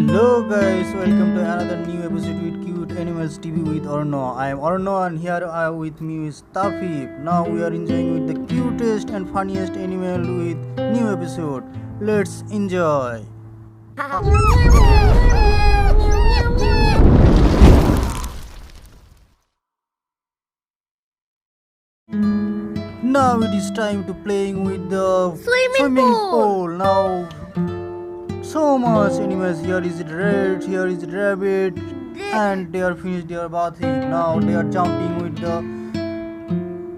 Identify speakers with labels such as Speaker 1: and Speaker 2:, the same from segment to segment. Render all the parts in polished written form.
Speaker 1: Hello guys, welcome to another new episode with Cute Animals TV with Orno. I am Orno and here with me is Tafib. Now we are enjoying with the cutest and funniest animal with new episode. Let's enjoy. Now it is time to playing with the
Speaker 2: Swimming pool.
Speaker 1: Now so much animals. Here is rat, here is rabbit, and they are finished their bathing. Now they are jumping with the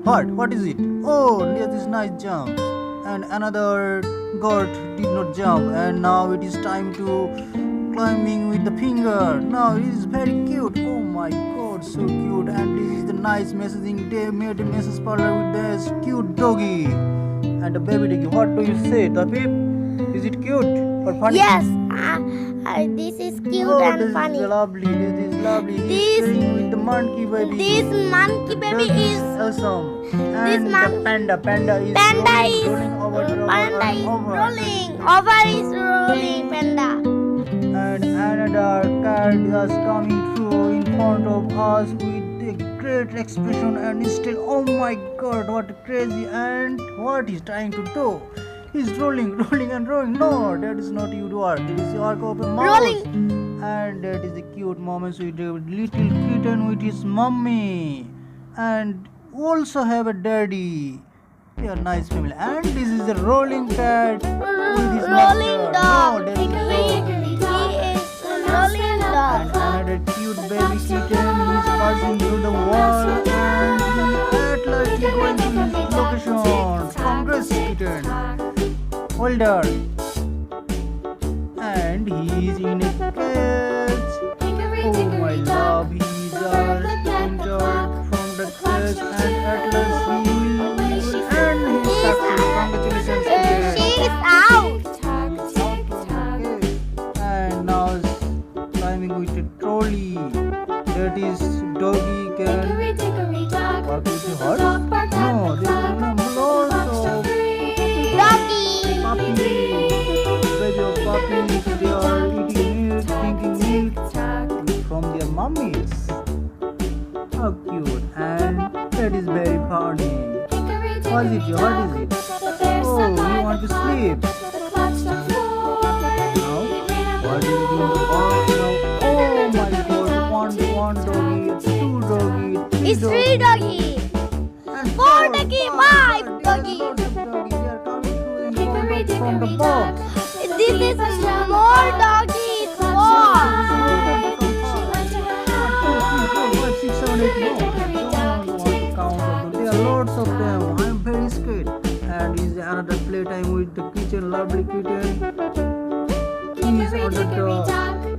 Speaker 1: what? What is it? Oh, there is nice jump. And another goat did not jump. And now it is time to climbing with the finger. Now it is very cute. Oh my god, so cute. And this is the nice messaging. They made a message parlor with this cute doggy and a baby doggy. What do you say, Tafib? Is it cute or funny?
Speaker 2: Yes, this is cute and funny.
Speaker 1: This is lovely. This is lovely.
Speaker 2: This-
Speaker 1: He's playing with the monkey baby.
Speaker 2: This monkey baby
Speaker 1: That
Speaker 2: is
Speaker 1: awesome. And
Speaker 2: mon-
Speaker 1: the panda is rolling over.
Speaker 2: panda is rolling. Over is rolling panda.
Speaker 1: And another cat is coming through in front of us with a great expression and is still, oh my god, what crazy. And what he's trying to do? He's rolling and rolling. No, that is not your work. It is the work of a mouse.
Speaker 2: Rolling.
Speaker 1: And that is the cute moments with the little kitten with his mummy. And also have a daddy. They are nice family. And this is the rolling cat with his
Speaker 2: Rolling
Speaker 1: master.
Speaker 2: dog.
Speaker 1: No, that
Speaker 2: He
Speaker 1: is
Speaker 2: is a rolling
Speaker 1: and
Speaker 2: dog.
Speaker 1: another cute baby kitten is passing through the wall and he at last is going to his location. Congrats kitten. Well done. And he is in a cage. Oh my love, he is entered from the cage and at last he will end his success. Congratulations kitten.
Speaker 2: She is out.
Speaker 1: And now climbing with a trolley. That is doggy can walk with the horse. No, there is lots of
Speaker 2: Doggy.
Speaker 1: puppies. Baby of puppies, they are eating milk, drinking milk from their mummies. How cute, and that is very funny. What is it? What is it? Oh, you want to sleep? Now, what is it in the box now? Oh my god, one doggy, two doggy,
Speaker 2: It's three doggy.
Speaker 1: and
Speaker 2: Four doggy, five doggy.
Speaker 1: Lots of doggy. They are coming through in front of from the box.
Speaker 2: This is more doggy. Four.
Speaker 1: 2, 3, 4, 5, 6, 7, 8. No, I don't want to count of them. There are lots of them. I am very scared. And is another playtime with the kitchen, lovely kitten. He is on the dog.